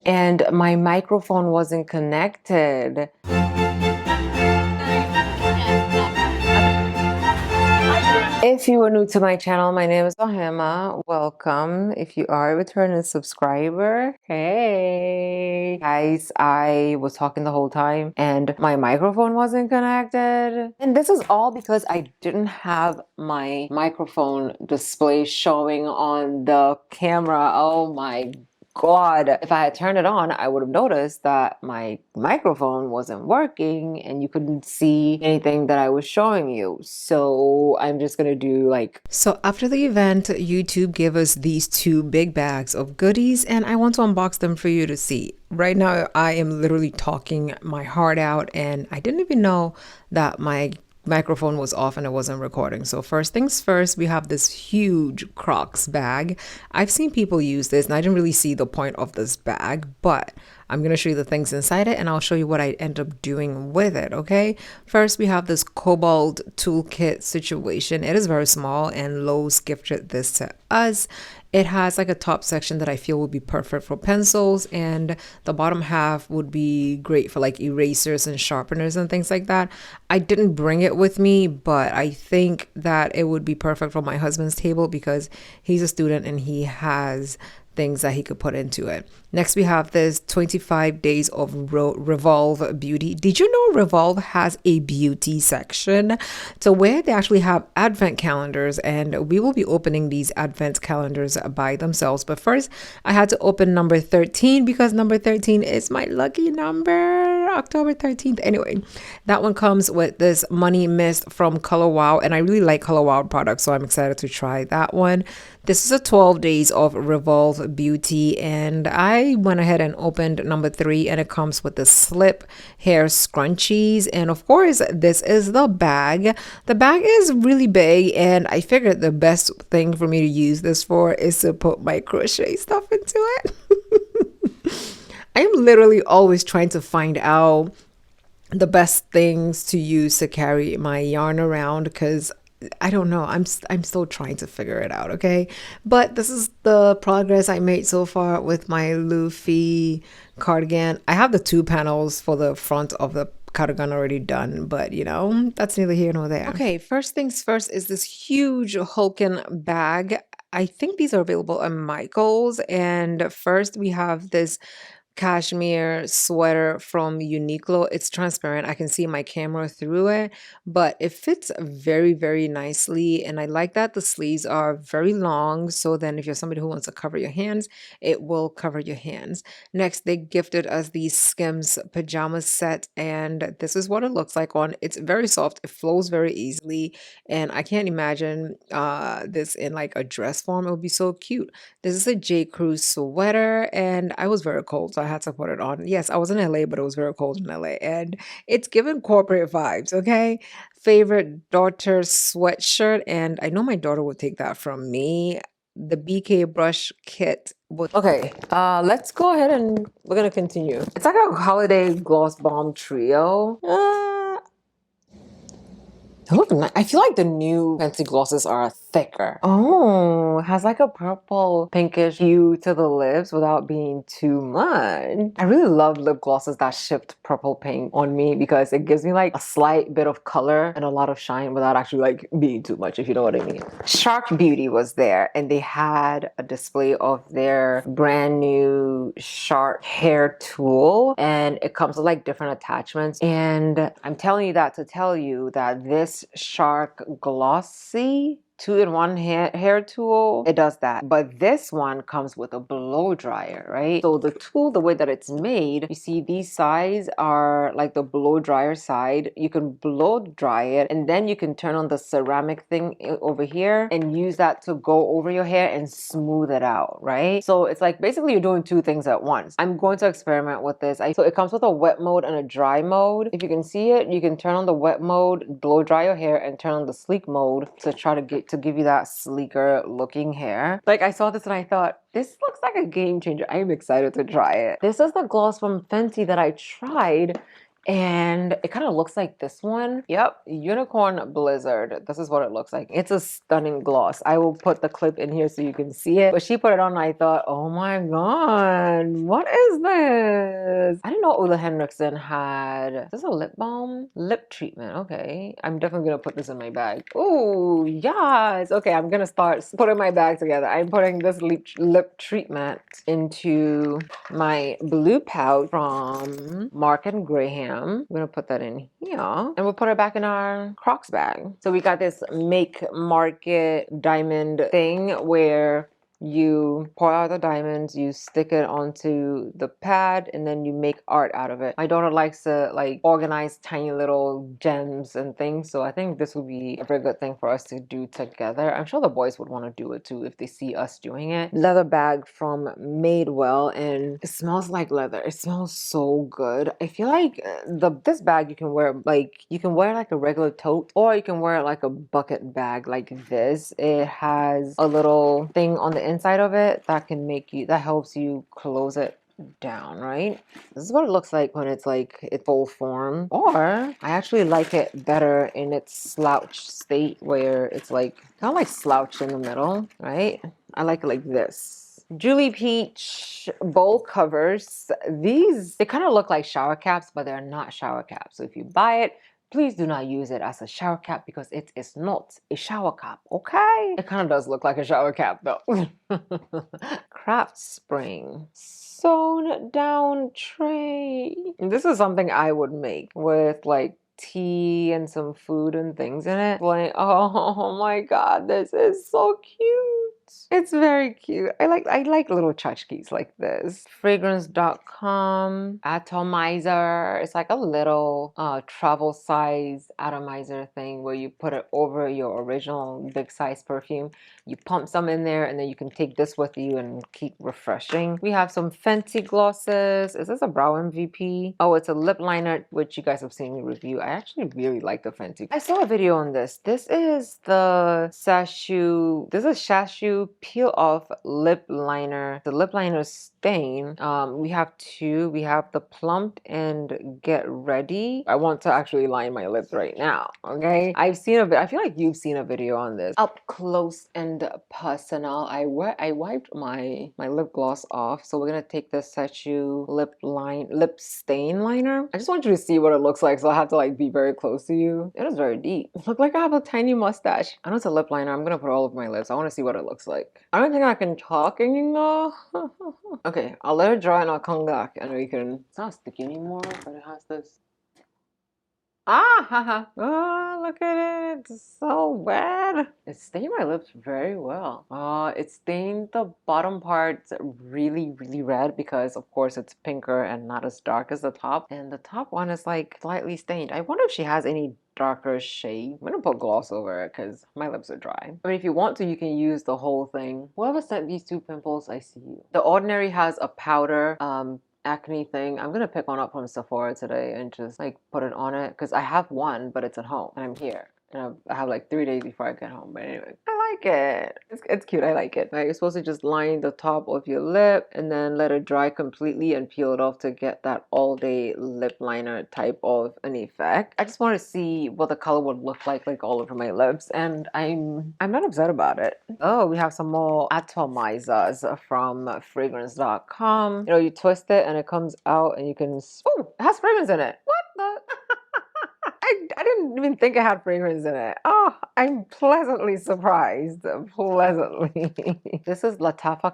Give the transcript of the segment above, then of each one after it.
and my microphone wasn't connected. If you are new to my channel, my name is Ohemaa. Welcome. If you are a returning subscriber, hey. Guys, I was talking the whole time and my microphone wasn't connected. And this is all because I didn't have my microphone display showing on the camera. Oh my God. If I had turned it on, I would have noticed that my microphone wasn't working and you couldn't see anything that I was showing you. So I'm just gonna do like... So after the event, YouTube gave us these two big bags of goodies and I want to unbox them for you to see. Right now, I am literally talking my heart out and I didn't even know that my microphone was off and it wasn't recording. So first things first, we have this huge Crocs bag. I've seen people use this and I didn't really see the point of this bag, but I'm going to show you the things inside it and I'll show you what I end up doing with it, okay? First, we have this Cobalt toolkit situation. It is very small and Lowe's gifted this to us. It has like a top section that I feel would be perfect for pencils, and the bottom half would be great for like erasers and sharpeners and things like that. I didn't bring it with me, but I think that it would be perfect for my husband's table because he's a student and he has things that he could put into it. Next, we have this 25 days of Revolve Beauty. Did you know Revolve has a beauty section? So where they actually have advent calendars, and we will be opening these advent calendars by themselves. But first, I had to open number 13 because number 13 is my lucky number, October 13th. Anyway, that one comes with this Money Mist from Color Wow, and I really like Color Wow products, so I'm excited to try that one. This is a 12 days of Revolve Beauty, and I went ahead and opened number 3, and it comes with the slip hair scrunchies. And of course, this is the bag. The bag is really big, and I figured the best thing for me to use this for is to put my crochet stuff into it. I'm literally always trying to find out the best things to use to carry my yarn around because I don't know. I'm still trying to figure it out, okay? But this is the progress I made so far with my Luffy cardigan. I have the 2 panels for the front of the cardigan already done, but you know, that's neither here nor there. Okay, first things first is this huge Hulken bag. I think these are available at Michael's. And first we have this cashmere sweater from Uniqlo. It's transparent. I can see my camera through it, but it fits very, very nicely. And I like that the sleeves are very long. So then if you're somebody who wants to cover your hands, it will cover your hands. Next, they gifted us the Skims pajama set. And this is what it looks like on. It's very soft. It flows very easily. And I can't imagine this in like a dress form. It would be so cute. This is a J. Crew sweater, and I was very cold, so I had to put it on. Yes, I was in LA, but it was very cold in LA, and it's given corporate vibes, okay? Favorite daughter sweatshirt, and I know my daughter would take that from me. The BK brush kit. Okay, let's go ahead and we're gonna continue. It's like a holiday gloss bomb trio. They look nice. I feel like the new fancy glosses are thicker. Oh, it has like a purple pinkish hue to the lips without being too much. I really love lip glosses that shift purple pink on me because it gives me like a slight bit of color and a lot of shine without actually like being too much, if you know what I mean. Shark Beauty was there and they had a display of their brand new Shark hair tool, and it comes with like different attachments. And I'm telling you that to tell you that this Shark Glossy 2-in-1 hair tool, it does that. But this one comes with a blow dryer, right? So the tool, the way that it's made, you see these sides are like the blow dryer side. You can blow dry it and then you can turn on the ceramic thing over here and use that to go over your hair and smooth it out, right? So it's like basically you're doing 2 things at once. I'm going to experiment with this. So it comes with a wet mode and a dry mode. If you can see it, you can turn on the wet mode, blow dry your hair, and turn on the sleek mode to try to give you that sleeker looking hair. Like I saw this and I thought, this looks like a game changer. I am excited to try it. This is the gloss from Fenty that I tried And it kind of looks like this one. Yep, Unicorn Blizzard. This is what it looks like. It's a stunning gloss. I will put the clip in here so you can see it. But she put it on and I thought, oh my god, what is this? I didn't know Ole Henriksen had, is this a lip balm? Lip treatment, okay. I'm definitely gonna put this in my bag. Oh, yes. Okay, I'm gonna start putting my bag together. I'm putting this lip treatment into my blue pouch from Mark and Graham. I'm gonna put that in here and we'll put it back in our Crocs bag. So we got this Make Market diamond thing where you pour out the diamonds, you stick it onto the pad, and then you make art out of it. My daughter likes to like organize tiny little gems and things, so I think this would be a very good thing for us to do together. I'm sure the boys would want to do it too if they see us doing it. Leather bag from Madewell, and it smells like leather. It smells so good. I feel like this bag you can wear like a regular tote, or you can wear it like a bucket bag like this. It has a little thing on the inside of it that helps you close it down, right? This is what it looks like when it's like its full form. Or I actually like it better in its slouch state where it's like kind of like slouched in the middle, right? I like it like this. Julie Peach bowl covers. They kind of look like shower caps, but they're not shower caps. So if you buy it, please do not use it as a shower cap because it is not a shower cap, okay? It kind of does look like a shower cap though. Craft Spring sewn down tray. This is something I would make with like tea and some food and things in it. Like, oh my god, this is so cute. It's very cute. I like little tchotchkes like this. Fragrance.com atomizer. It's like a little travel size atomizer thing where you put it over your original big size perfume. You pump some in there and then you can take this with you and keep refreshing. We have some Fenty glosses. Is this a brow MVP? Oh, it's a lip liner, which you guys have seen me review. I actually really like the Fenty. I saw a video on this. This is the Shashu peel off lip liner. The lip liner stain. We have two. We have the Plumped and Get Ready. I want to actually line my lips right now, okay? I feel like you've seen a video on this. Up close and personal. I wiped my lip gloss off, so we're gonna take the Shashu lip stain liner. I just want you to see what it looks like, so I have to like be very close to you. It is very deep. It looks like I have a tiny mustache. I know it's a lip liner. I'm gonna put it all over my lips. I want to see what it looks like. I don't think I can talk anymore. Okay, I'll let it dry and I'll come back. I know you can. It's not sticky anymore, but it has this. Ah, haha. Oh, look at it. It's so bad. It stained my lips very well. It stained the bottom parts really, really red because, of course, it's pinker and not as dark as the top. And the top one is like slightly stained. I wonder if she has any darker shade. I'm gonna put gloss over it because my lips are dry. I mean, if you want to, you can use the whole thing. Whoever sent these two pimples, I see you. The Ordinary has a powder acne thing. I'm gonna pick one up from Sephora today and just like put it on it because I have one, but it's at home and I'm here. And I have like 3 days before I get home. But anyway, I like it. It's cute. I like it. Right, you're supposed to just line the top of your lip and then let it dry completely and peel it off to get that all day lip liner type of an effect. I just want to see what the color would look like all over my lips, and I'm not upset about it. Oh, we have some more atomizers from fragrance.com. You know, you twist it and it comes out and you can, oh, it has fragrance in it. What the? I didn't even think it had fragrance in it. Oh, I'm pleasantly surprised. Pleasantly. This is Latafa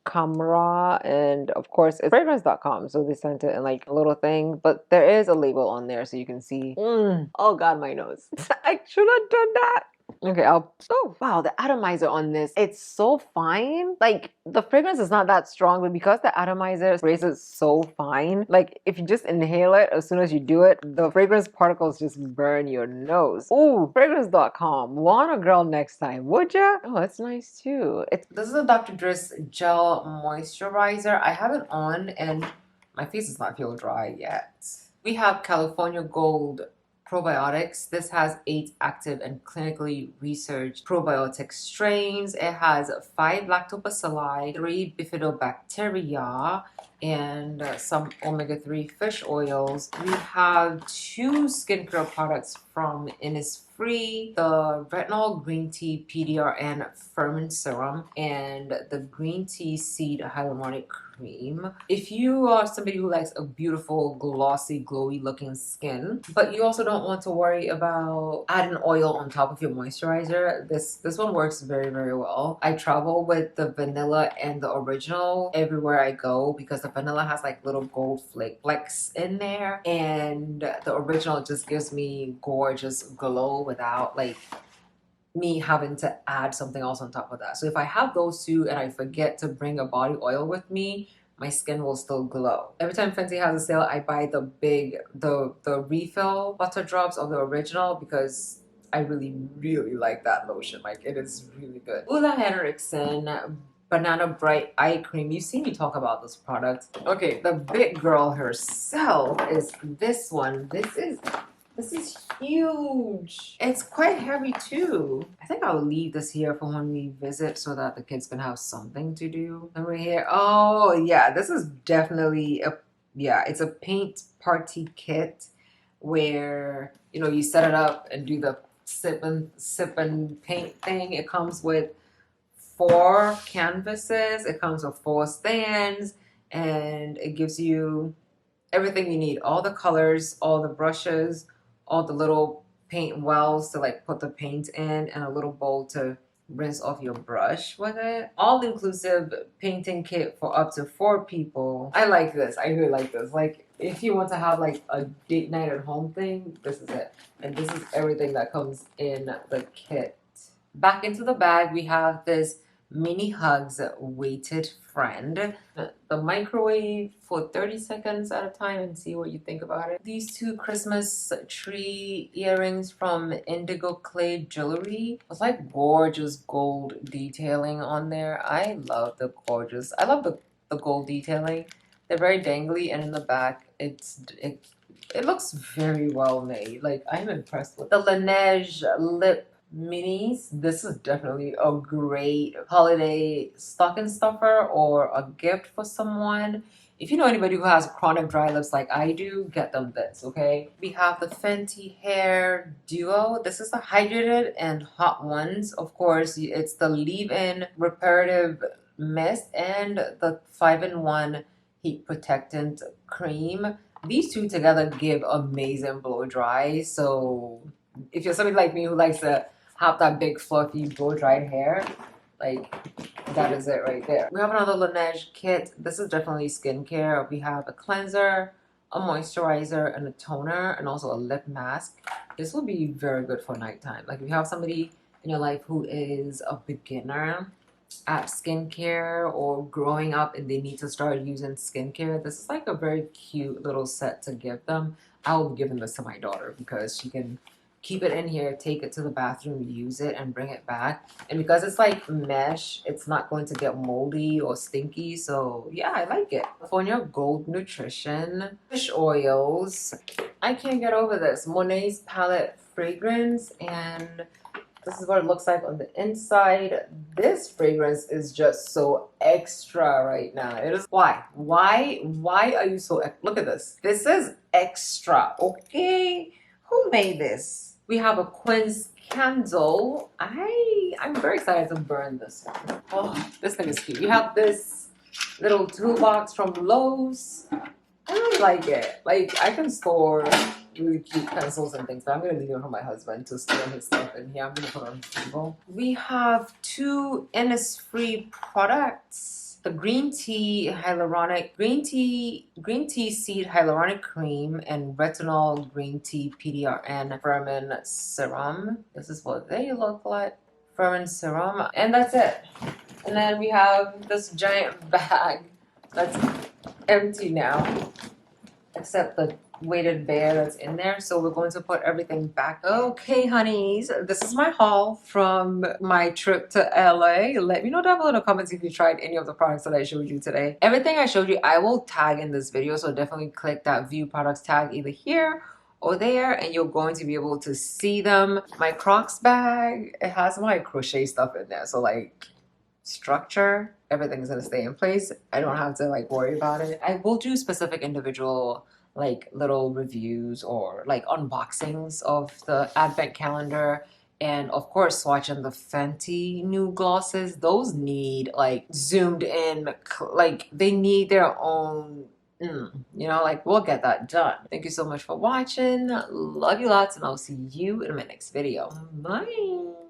Camera, and of course it's fragrance.com. So they sent it in like a little thing, but there is a label on there so you can see. Oh God, my nose. I should have done that. Okay, oh wow, the atomizer on this, it's so fine. Like the fragrance is not that strong, but because the atomizer sprays it so fine, like if you just inhale it as soon as you do it, the fragrance particles just burn your nose. Ooh, fragrance.com. Want a girl next time, would ya? Oh, it's nice too. This is a Dr. Driss gel moisturizer. I have it on and my face does not feel dry yet. We have California Gold probiotics. This has 8 active and clinically researched probiotic strains. It has 5 lactobacilli, 3 bifidobacteria, and some omega-3 fish oils. We have 2 skincare products from Innisfree, the retinol green tea PDRN firming serum and the green tea seed hyaluronic cream. If you are somebody who likes a beautiful, glossy, glowy looking skin, but you also don't want to worry about adding oil on top of your moisturizer, this one works very, very well. I travel with the vanilla and the original everywhere I go because the vanilla has like little gold flecks in there, and the original just gives me gorgeous glow without like me having to add something else on top of that. So if I have those two and I forget to bring a body oil with me, my skin will still glow. Every time Fenty has a sale, I buy the refill butter drops of the original because I really, really like that lotion. Like, it is really good. Ulla Henriksen Banana Bright Eye Cream. You've seen me talk about this product. Okay, the big girl herself is this one. This is huge. It's quite heavy too. I think I'll leave this here for when we visit so that the kids can have something to do. And we're here. Oh yeah, this is definitely it's a paint party kit where, you know, you set it up and do the sip and paint thing. It comes with 4 canvases. It comes with 4 stands, and it gives you everything you need. All the colors, all the brushes, all the little paint wells to like put the paint in, and a little bowl to rinse off your brush with it. All-inclusive painting kit for up to 4 people. I like this. I really like this. Like, if you want to have like a date night at home thing, this is it. And this is everything that comes in the kit. Back into the bag, we have this Mini Hugs weighted friend. The microwave for 30 seconds at a time and see what you think about it. These 2 Christmas tree earrings from Indigo Clay Jewelry. It's like gorgeous gold detailing on there. I love the gold detailing. They're very dangly, and in the back it looks very well made. Like, I'm impressed with the Laneige lip minis. This is definitely a great holiday stocking stuffer or a gift for someone. If you know anybody who has chronic dry lips like I do, get them this, okay? We have the Fenty Hair Duo. This is the hydrated and hot ones. Of course, it's the leave-in reparative mist and the 5-in-1 heat protectant cream. These 2 together give amazing blow dry. So if you're somebody like me who likes to have that big fluffy blow dried hair, like, that is it right there. We have another Laneige kit. This is definitely skincare. We have a cleanser, a moisturizer, and a toner, and also a lip mask. This will be very good for nighttime. Like, if you have somebody in your life who is a beginner at skincare or growing up and they need to start using skincare, this is like a very cute little set to give them. I will be giving this to my daughter because she can keep it in here, take it to the bathroom, use it, and bring it back. And because it's like mesh, it's not going to get moldy or stinky. So yeah, I like it. California Gold Nutrition fish oils. I can't get over this. Monet's palette fragrance, and this is what it looks like on the inside. This fragrance is just so extra right now. It is. Why are you so, look at this. This is extra, okay? Who made this? We have a Quinn's candle. I'm very excited to burn this one. Oh, this thing is cute. You have this little toolbox from Lowe's. I really like it. Like, I can store really cute pencils and things, but I'm going to leave it for my husband to store his stuff in here. I'm going to put it on the table. We have 2 Innisfree products. The green tea seed hyaluronic cream and retinol green tea PDRN firming serum. This is what they look like. Firming serum, and that's it. And then we have this giant bag that's empty now, except the weighted bear that's in there. So we're going to put everything back. Okay, honeys, this is my haul from my trip to LA. Let me know down below in the comments if you tried any of the products that I showed you today. Everything I showed you, I will tag in this video, so definitely click that view products tag either here or there, and you're going to be able to see them. My Crocs bag, it has my crochet stuff in there, so like, structure. Everything's gonna stay in place. I don't have to like worry about it. I will do specific individual like little reviews or like unboxings of the advent calendar, and of course swatching the Fenty new glosses. Those need like zoomed in, like they need their own you know, like we'll get that done. Thank you so much for watching. Love you lots, and I'll see you in my next video. Bye.